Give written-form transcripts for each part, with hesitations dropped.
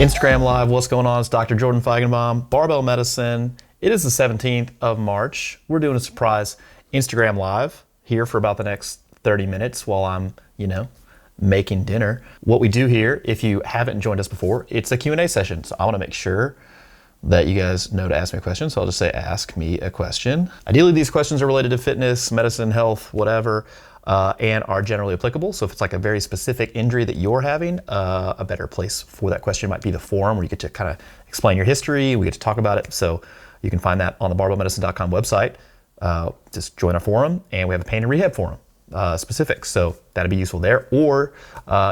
Instagram Live, what's going on? It's Dr. Jordan Feigenbaum, Barbell Medicine. It is the 17th of March. We're doing a surprise Instagram Live here for about the next 30 minutes while I'm, making dinner. What we do here, if you haven't joined us before, it's a Q&A session. So I want to make sure that you guys know to ask me a question. So I'll just say, ask me a question. Ideally, these questions are related to fitness, medicine, health, whatever, and are generally applicable. So if it's like a very specific injury that you're having, a better place for that question might be the forum where you get to kind of explain your history. We get to talk about it. So you can find that on the barbellmedicine.com website. Just join our forum, and we have a pain and rehab forum specific. So that'd be useful there. Or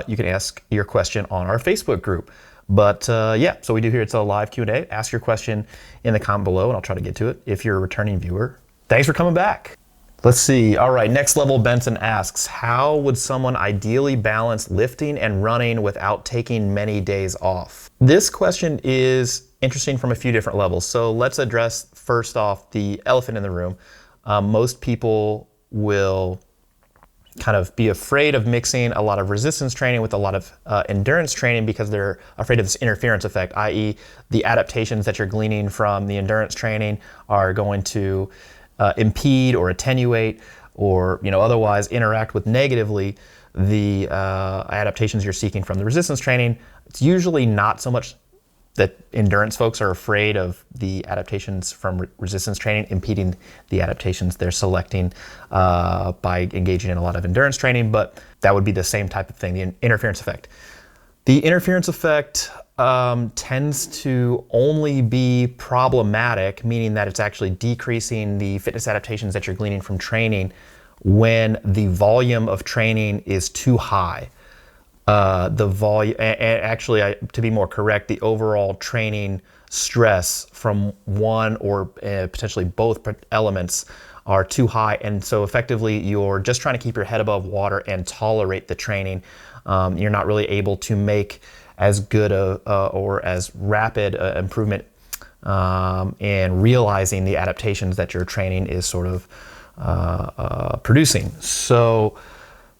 you can ask your question on our Facebook group. But so we do here, it's a live Q&A. Ask your question in the comment below and I'll try to get to it if you're a returning viewer. Thanks for coming back. Let's see. All right, Next Level Benson asks, how would someone ideally balance lifting and running without taking many days off? This question is interesting from a few different levels. So let's address first off the elephant in the room. Most people will kind of be afraid of mixing a lot of resistance training with a lot of endurance training because they're afraid of this interference effect, i.e. the adaptations that you're gleaning from the endurance training are going to impede or attenuate or otherwise interact with negatively the adaptations you're seeking from the resistance training. It's usually not so much that endurance folks are afraid of the adaptations from resistance training impeding the adaptations they're selecting by engaging in a lot of endurance training, but that would be the same type of thing, the interference effect. The interference effect tends to only be problematic, meaning that it's actually decreasing the fitness adaptations that you're gleaning from training when the volume of training is too high. The volume, actually, to be more correct, the overall training stress from one or potentially both elements are too high. And so effectively, you're just trying to keep your head above water and tolerate the training. You're not really able to make as good or as rapid improvement in realizing the adaptations that your training is sort of producing. So,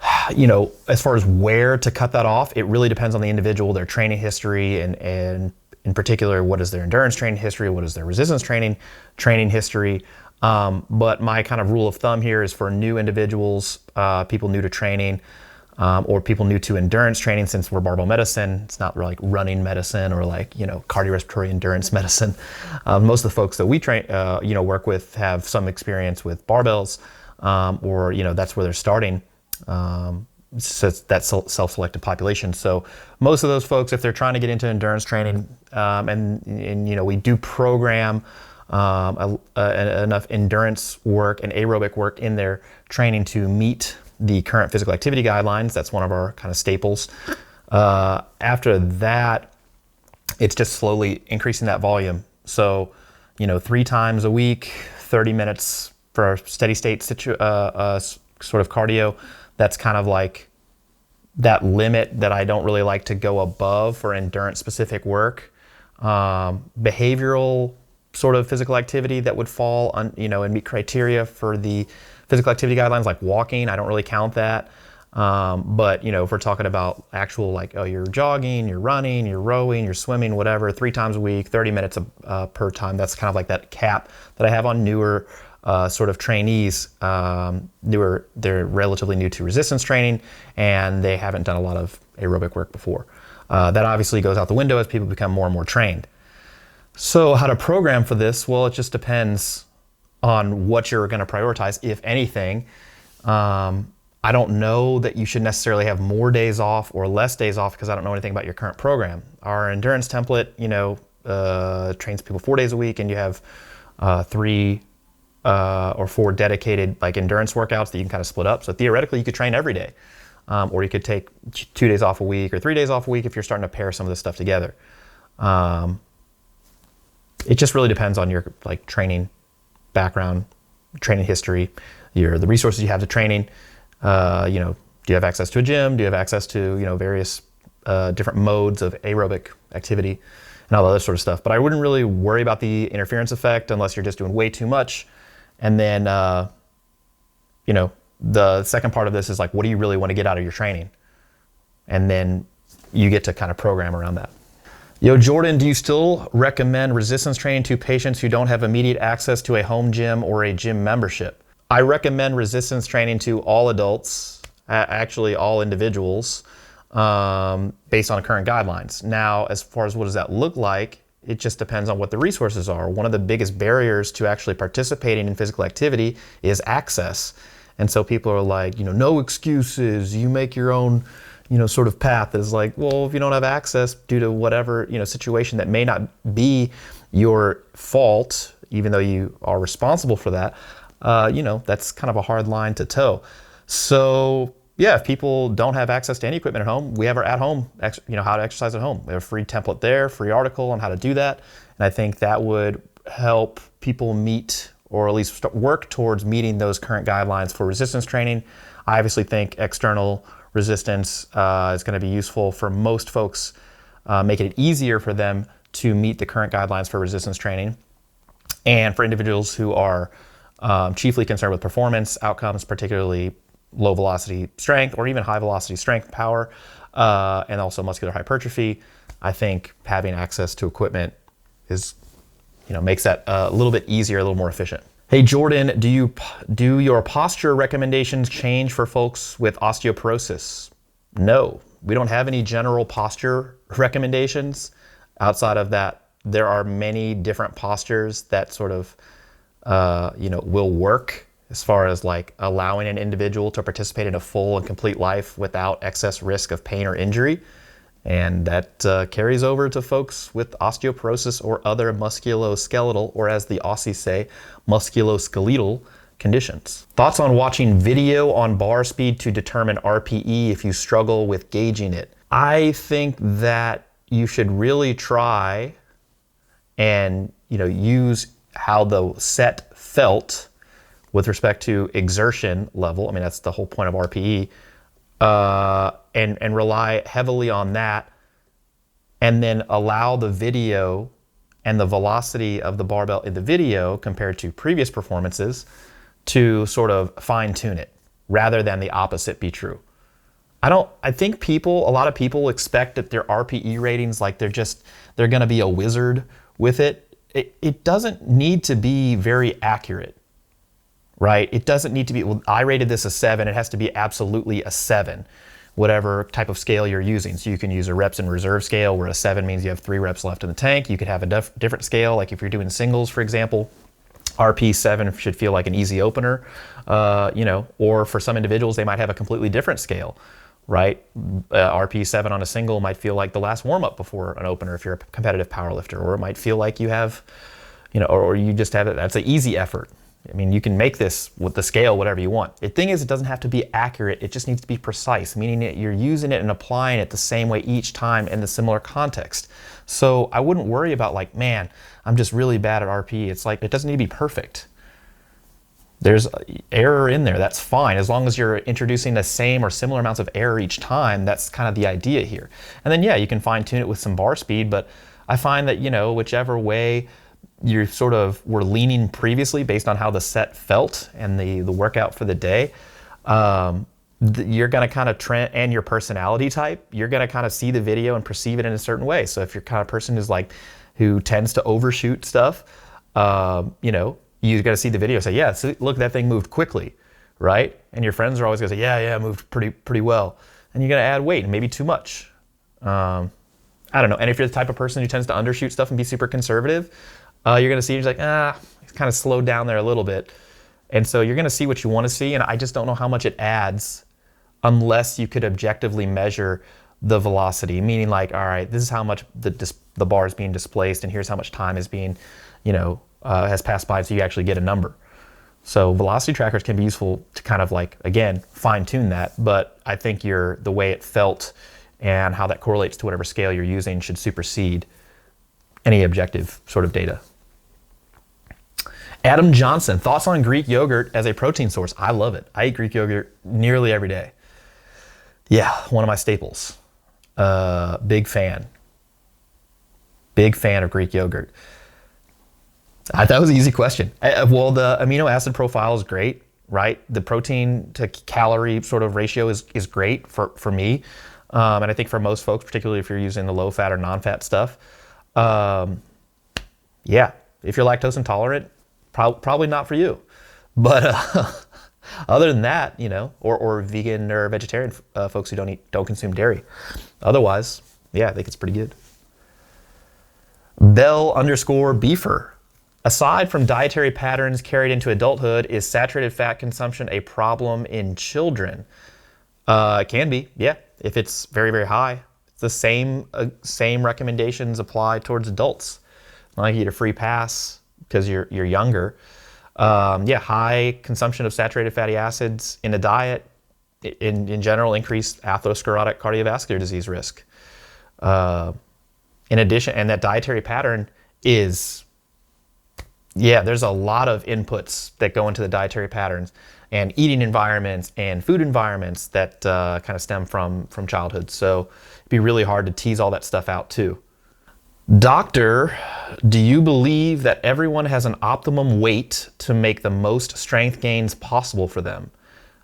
as far as where to cut that off, it really depends on the individual, their training history, and in particular, what is their endurance training history, what is their resistance training history. But my kind of rule of thumb here is for new individuals, people new to training, or people new to endurance training, since we're barbell medicine, it's not like running medicine or like, cardiorespiratory endurance medicine. Most of the folks that we train, work with have some experience with barbells, or, that's where they're starting. So that's self-selected population. So most of those folks, if they're trying to get into endurance training, and we do program enough endurance work and aerobic work in their training to meet the current physical activity guidelines. That's one of our kind of staples. After that, it's just slowly increasing that volume. So, 3 times a week, 30 minutes for a steady state sort of cardio. That's kind of like that limit that I don't really like to go above for endurance specific work. Behavioral sort of physical activity that would fall on, and meet criteria for the physical activity guidelines, like walking, I don't really count that. But if we're talking about actual, like, you're jogging, you're running, you're rowing, you're swimming, whatever, 3 times a week, 30 minutes per time, that's kind of like that cap that I have on newer sort of trainees. They're relatively new to resistance training and they haven't done a lot of aerobic work before. That obviously goes out the window as people become more and more trained. So how to program for this? Well, it just depends on what you're going to prioritize, if anything. I don't know that you should necessarily have more days off or less days off because I don't know anything about your current program. Our endurance template, trains people 4 days a week, and you have 3 or 4 dedicated like endurance workouts that you can kind of split up. So theoretically, you could train every day, or you could take 2 days off a week or 3 days off a week if you're starting to pair some of this stuff together. It just really depends on your like training background, training history, the resources you have to training. Do you have access to a gym? Do you have access to various different modes of aerobic activity and all that other sort of stuff? But I wouldn't really worry about the interference effect unless you're just doing way too much. And then, the second part of this is like, what do you really want to get out of your training? And then you get to kind of program around that. Yo, Jordan, do you still recommend resistance training to patients who don't have immediate access to a home gym or a gym membership? I recommend resistance training to all adults, actually all individuals, based on current guidelines. Now, as far as what does that look like, it just depends on what the resources are. One of the biggest barriers to actually participating in physical activity is access. And so people are like, no excuses, you make your own sort of path. Is like, well, if you don't have access due to whatever, situation that may not be your fault, even though you are responsible for that, that's kind of a hard line to toe. So yeah, if people don't have access to any equipment at home, we have our at-home, how to exercise at home. We have a free template there, free article on how to do that. And I think that would help people meet, or at least work towards meeting those current guidelines for resistance training. I obviously think external resistance is going to be useful for most folks, making it easier for them to meet the current guidelines for resistance training. And for individuals who are chiefly concerned with performance outcomes, particularly low velocity strength or even high velocity strength power, and also muscular hypertrophy, I think having access to equipment is, makes that a little bit easier, a little more efficient. Hey Jordan, do your posture recommendations change for folks with osteoporosis? No, we don't have any general posture recommendations. Outside of that, there are many different postures that sort of, will work as far as like allowing an individual to participate in a full and complete life without excess risk of pain or injury. And that carries over to folks with osteoporosis or other musculoskeletal, or as the Aussies say, musculoskeletal conditions. Thoughts on watching video on bar speed to determine RPE if you struggle with gauging it? I think that you should really try and use how the set felt with respect to exertion level. I mean, that's the whole point of RPE. And rely heavily on that, and then allow the video and the velocity of the barbell in the video compared to previous performances to sort of fine tune it, rather than the opposite be true. I think a lot of people expect that their RPE ratings, like they're gonna be a wizard with it. It doesn't need to be very accurate, right? It doesn't need to be, well, I rated this a 7, it has to be absolutely a 7, whatever type of scale you're using. So you can use a reps in reserve scale, where a 7 means you have 3 reps left in the tank. You could have a different scale, like if you're doing singles, for example, RP7 should feel like an easy opener, or for some individuals, they might have a completely different scale, right? RP7 on a single might feel like the last warm-up before an opener if you're a competitive powerlifter, or it might feel like you have, or you just have it, that's an easy effort. I mean, you can make this with the scale whatever you want. The thing is, it doesn't have to be accurate. It just needs to be precise, meaning that you're using it and applying it the same way each time in the similar context. So I wouldn't worry about like, man, I'm just really bad at RPE. It's like, it doesn't need to be perfect. There's error in there. That's fine. As long as you're introducing the same or similar amounts of error each time, that's kind of the idea here. And then, yeah, you can fine tune it with some bar speed, but I find that, whichever way you sort of were leaning previously based on how the set felt and the workout for the day, you're going to kind of trend, and your personality type, you're going to kind of see the video and perceive it in a certain way. So if you're kind of person who tends to overshoot stuff, you got to see the video and say, yeah, so look, that thing moved quickly, right? And your friends are always going to say, yeah, it moved pretty well. And you're going to add weight, and maybe too much. I don't know. And if you're the type of person who tends to undershoot stuff and be super conservative, you're going to see, it's like, it's kind of slowed down there a little bit. And so you're going to see what you want to see. And I just don't know how much it adds unless you could objectively measure the velocity, meaning like, all right, this is how much the bar is being displaced, and here's how much time is being, has passed by, so you actually get a number. So velocity trackers can be useful to kind of like, again, fine tune that. But I think the way it felt and how that correlates to whatever scale you're using should supersede any objective sort of data. Adam Johnson, thoughts on Greek yogurt as a protein source? I love it. I eat Greek yogurt nearly every day. Yeah, one of my staples. Big fan. Big fan of Greek yogurt. That was an easy question. Well, the amino acid profile is great, right? The protein to calorie sort of ratio is great for me. And I think for most folks, particularly if you're using the low fat or non-fat stuff, yeah, if you're lactose intolerant, probably not for you. But other than that, or vegan or vegetarian folks who don't consume dairy. Otherwise, yeah, I think it's pretty good. Bell_beefer. Aside from dietary patterns carried into adulthood, is saturated fat consumption a problem in children? It can be, yeah, if it's very, very high. It's the same recommendations apply towards adults. Not like you get a free pass because you're younger. Yeah, high consumption of saturated fatty acids in a diet, in general, increased atherosclerotic cardiovascular disease risk. In addition, and that dietary pattern is, yeah, there's a lot of inputs that go into the dietary patterns and eating environments and food environments that kind of stem from childhood. So it'd be really hard to tease all that stuff out too. Doctor, do you believe that everyone has an optimum weight to make the most strength gains possible for them?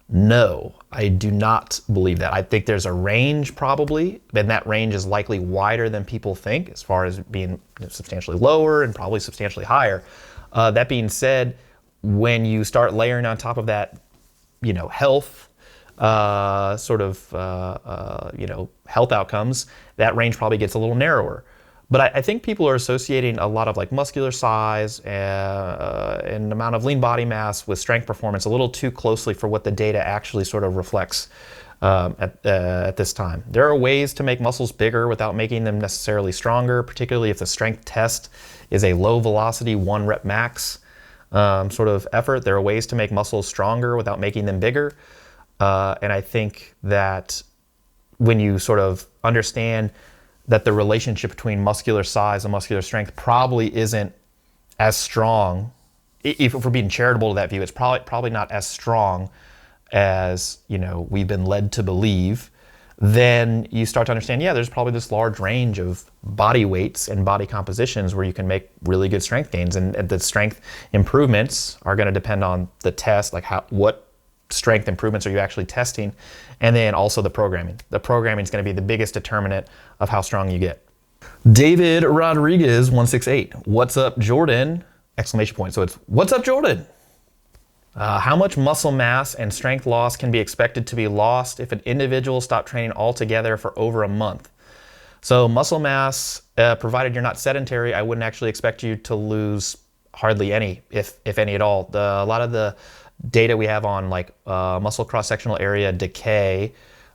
No, I do not believe that. I think there's a range probably, and that range is likely wider than people think as far as being substantially lower and probably substantially higher. That being said, when you start layering on top of that, health, health outcomes, that range probably gets a little narrower. But I think people are associating a lot of like muscular size and amount of lean body mass with strength performance a little too closely for what the data actually sort of reflects at this time. There are ways to make muscles bigger without making them necessarily stronger, particularly if the strength test is a low velocity 1 rep max sort of effort. There are ways to make muscles stronger without making them bigger. And I think that when you sort of understand that the relationship between muscular size and muscular strength probably isn't as strong, if we're being charitable to that view, it's probably not as strong as we've been led to believe, then you start to understand, yeah, there's probably this large range of body weights and body compositions where you can make really good strength gains, and the strength improvements are going to depend on the test, like what strength improvements are you actually testing, and then also the programming. The programming is going to be the biggest determinant of how strong you get. David Rodriguez 168. What's up, Jordan? Exclamation point. So it's what's up, Jordan? How much muscle mass and strength loss can be expected to be lost if an individual stopped training altogether for over a month? So muscle mass, provided you're not sedentary, I wouldn't actually expect you to lose hardly any, if any at all. A lot of the data we have on like muscle cross-sectional area decay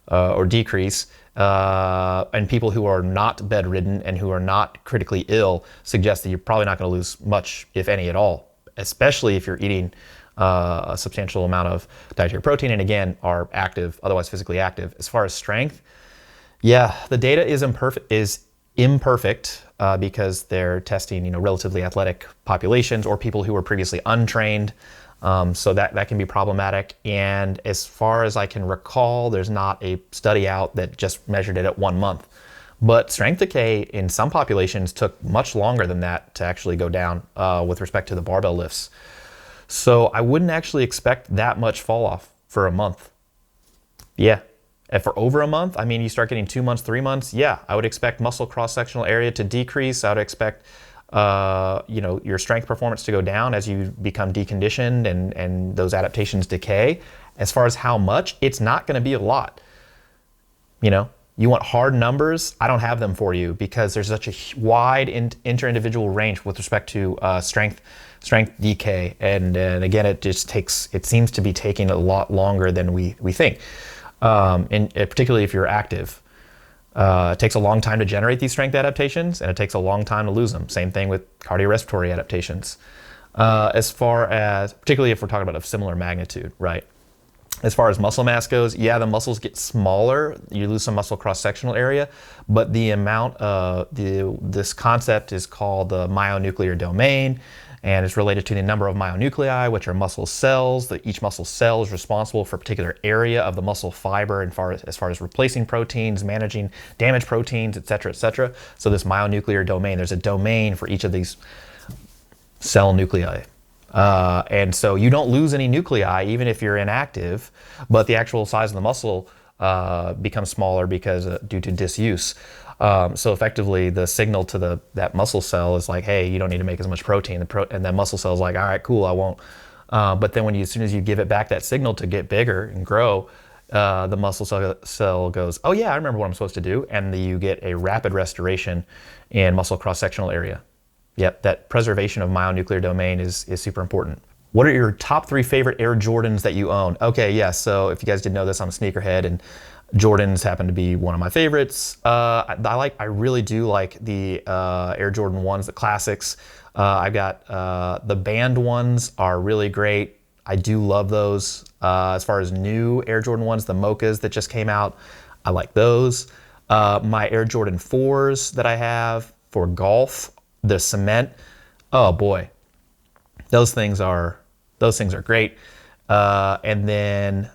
or decrease and people who are not bedridden and who are not critically ill suggest that you're probably not going to lose much, if any at all, especially if you're eating a substantial amount of dietary protein and again are active, otherwise physically active. As far as strength, yeah, the data is imperfect because they're testing relatively athletic populations or people who were previously untrained. So that can be problematic. And as far as I can recall, there's not a study out that just measured it at 1 month. But strength decay in some populations took much longer than that to actually go down with respect to the barbell lifts. So I wouldn't actually expect that much fall off for a month. Yeah. And for over a month, I mean, you start getting 2 months, 3 months. Yeah, I would expect muscle cross-sectional area to decrease. I would expect your strength performance to go down as you become deconditioned and those adaptations decay. As far as how much, it's not going to be a lot. You want hard numbers? I don't have them for you because there's such a wide inter-individual range with respect to strength decay. And again, it seems to be taking a lot longer than we think. And particularly if you're active. It takes a long time to generate these strength adaptations, and it takes a long time to lose them. Same thing with cardiorespiratory adaptations. As far as, particularly if we're talking about a similar magnitude, right? As far as muscle mass goes, yeah, the muscles get smaller. You lose some muscle cross-sectional area, but the amount of this concept is called the myonuclear domain, and it's related to the number of myonuclei, which are muscle cells. Each muscle cell is responsible for a particular area of the muscle fiber as far as replacing proteins, managing damaged proteins, et cetera, et cetera. So this myonuclear domain, there's a domain for each of these cell nuclei. And so you don't lose any nuclei even if you're inactive, but the actual size of the muscle become smaller because due to disuse. So effectively, the signal to that muscle cell is like, hey, you don't need to make as much protein. And that muscle cell is like, all right, cool, I won't. But then as soon as you give it back that signal to get bigger and grow, the muscle cell goes, oh yeah, I remember what I'm supposed to do. And you get a rapid restoration in muscle cross-sectional area. Yep, that preservation of myonuclear domain is super important. What are your top 3 favorite Air Jordans that you own? Okay, yeah, so if you guys didn't know this, I'm a sneakerhead, and Jordans happen to be one of my favorites. I really do like the Air Jordan 1s, the classics. I've got the band ones are really great. I do love those. As far as new Air Jordan 1s, the Mochas that just came out, I like those. My Air Jordan 4s that I have for golf, the cement, oh boy, those things are great. And then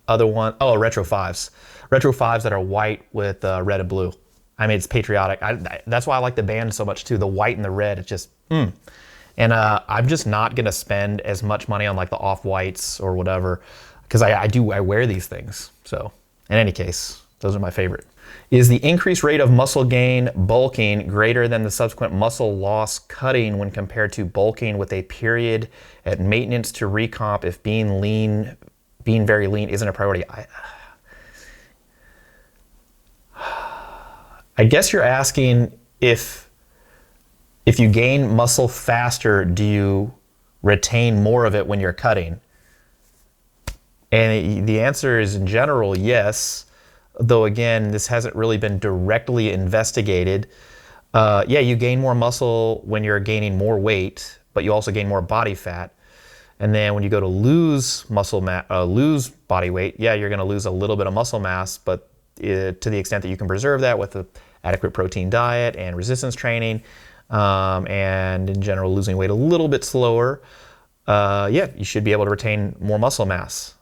other one, oh, Retro 5s that are white with red and blue. I mean, it's patriotic. That's why I like the band so much too. The white and the red, it's just, And I'm just not gonna spend as much money on like the off-whites or whatever, because I wear these things. So in any case, those are my favorite. Is the increased rate of muscle gain bulking greater than the subsequent muscle loss cutting when compared to bulking with a period at maintenance to recomp if being very lean isn't a priority? I guess you're asking if you gain muscle faster, do you retain more of it when you're cutting? And the answer is in general, yes. Though again, this hasn't really been directly investigated. Yeah, you gain more muscle when you're gaining more weight, but you also gain more body fat. And then when you go to lose lose body weight, yeah, you're going to lose a little bit of muscle mass, but to the extent that you can preserve that with an adequate protein diet and resistance training, and in general losing weight a little bit slower, yeah, you should be able to retain more muscle mass.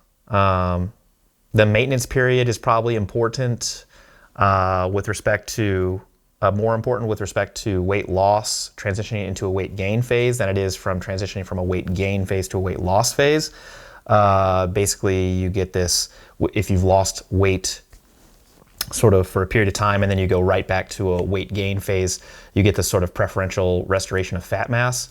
The maintenance period is probably important with respect to, more important with respect to weight loss, transitioning into a weight gain phase than it is from transitioning from a weight gain phase to a weight loss phase. Basically, you get this, if you've lost weight sort of for a period of time and then you go right back to a weight gain phase, you get this sort of preferential restoration of fat mass.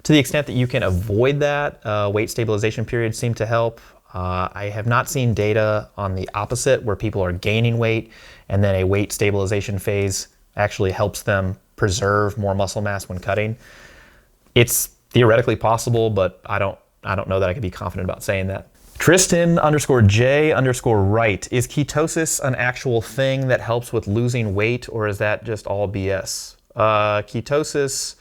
To the extent that you can avoid that, weight stabilization periods seem to help. I have not seen data on the opposite, where people are gaining weight and then a weight stabilization phase actually helps them preserve more muscle mass when cutting. It's theoretically possible, but I don't know that I could be confident about saying that. Tristan_J_Wright, is ketosis an actual thing that helps with losing weight, or is that just all BS? Ketosis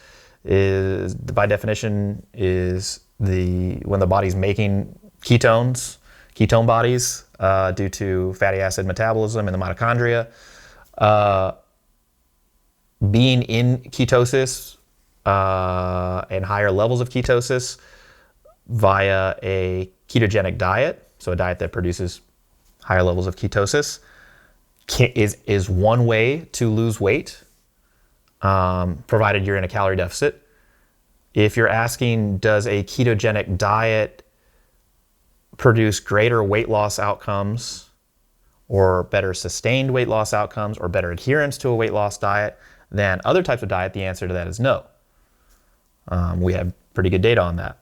is, by definition, is when the body's making ketone bodies due to fatty acid metabolism in the mitochondria. Being in ketosis and higher levels of ketosis via a ketogenic diet, so a diet that produces higher levels of ketosis, is one way to lose weight, provided you're in a calorie deficit. If you're asking, does a ketogenic diet produce greater weight loss outcomes or better sustained weight loss outcomes or better adherence to a weight loss diet than other types of diet, the answer to that is no. We have pretty good data on that.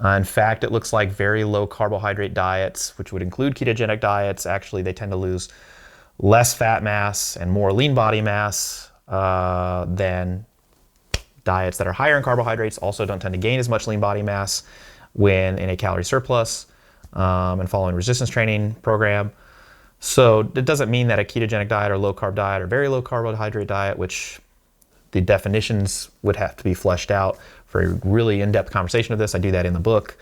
In fact, it looks like very low carbohydrate diets, which would include ketogenic diets, actually they tend to lose less fat mass and more lean body mass than diets that are higher in carbohydrates. Also don't tend to gain as much lean body mass when in a calorie surplus and following resistance training program. So it doesn't mean that a ketogenic diet or low carb diet or very low carbohydrate diet, which the definitions would have to be fleshed out for a really in-depth conversation of this. I do that in the book.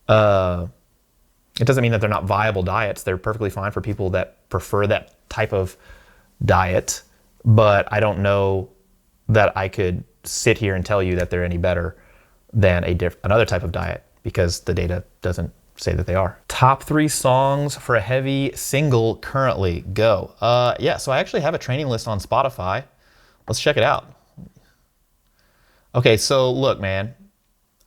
It doesn't mean that they're not viable diets. They're perfectly fine for people that prefer that type of diet, but I don't know that I could sit here and tell you that they're any better than another type of diet, because the data doesn't say that they are. Top 3 songs for a heavy single currently, go. Yeah, so I actually have a training list on Spotify. Let's check it out. Okay, so look, man,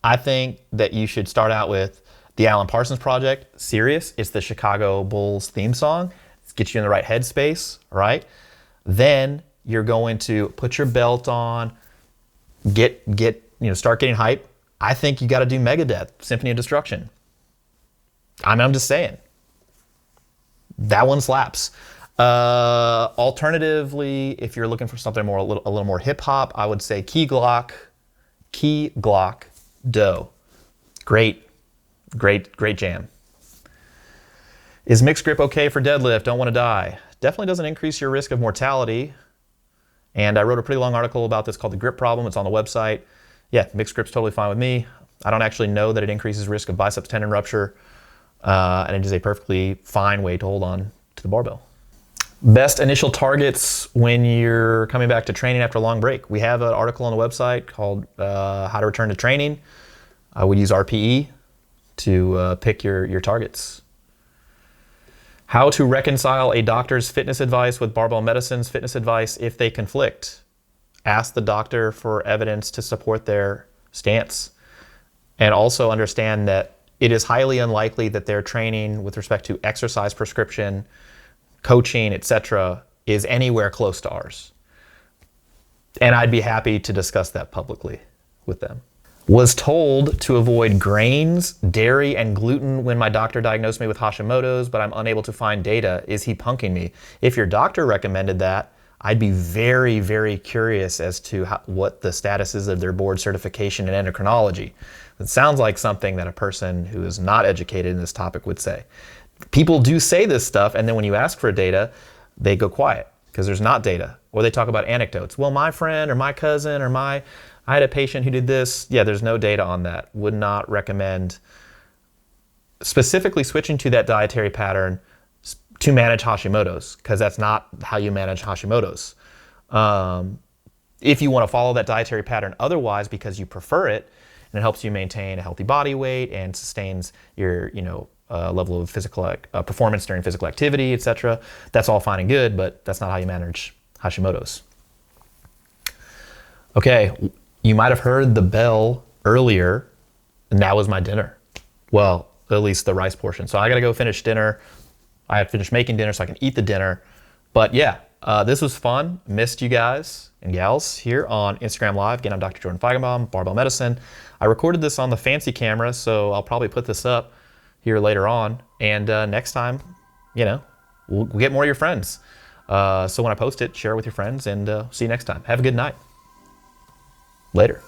I think that you should start out with The Alan Parsons Project, serious. It's the Chicago Bulls theme song. It gets you in the right headspace, right? Then you're going to put your belt on, start getting hype. I think you got to do Megadeth, Symphony of Destruction. I'm just saying. That one slaps. Alternatively, if you're looking for something a little more hip hop, I would say Key Glock Doe. Great jam. Is mixed grip okay for deadlift? Don't want to die. Definitely doesn't increase your risk of mortality. And I wrote a pretty long article about this called The Grip Problem. It's on the website. Yeah, mixed grip's totally fine with me. I don't actually know that it increases risk of biceps tendon rupture. And it is a perfectly fine way to hold on to the barbell. Best initial targets when you're coming back to training after a long break. We have an article on the website called How to Return to Training. I would use RPE to pick your targets. How to reconcile a doctor's fitness advice with barbell medicine's fitness advice if they conflict. Ask the doctor for evidence to support their stance. And also understand that it is highly unlikely that their training with respect to exercise prescription, coaching, etc., is anywhere close to ours. And I'd be happy to discuss that publicly with them. Was told to avoid grains, dairy, and gluten when my doctor diagnosed me with Hashimoto's, but I'm unable to find data. Is he punking me? If your doctor recommended that, I'd be very, very curious as to what the status is of their board certification in endocrinology. It sounds like something that a person who is not educated in this topic would say. People do say this stuff, and then when you ask for data, they go quiet because there's not data. Or they talk about anecdotes. Well, my friend or my cousin or I had a patient who did this. Yeah, there's no data on that. Would not recommend specifically switching to that dietary pattern to manage Hashimoto's, because that's not how you manage Hashimoto's. If you want to follow that dietary pattern otherwise because you prefer it, and it helps you maintain a healthy body weight and sustains your level of physical performance during physical activity, etc., that's all fine and good, but that's not how you manage Hashimoto's. Okay, you might have heard the bell earlier, and that was my dinner. Well, at least the rice portion. So I gotta go finish dinner. I have to finish making dinner so I can eat the dinner. But yeah, this was fun. Missed you guys and gals here on Instagram Live. Again, I'm Dr. Jordan Feigenbaum, Barbell Medicine. I recorded this on the fancy camera, so I'll probably put this up here later on. And next time, we'll get more of your friends. So when I post it, share it with your friends, and see you next time. Have a good night. Later.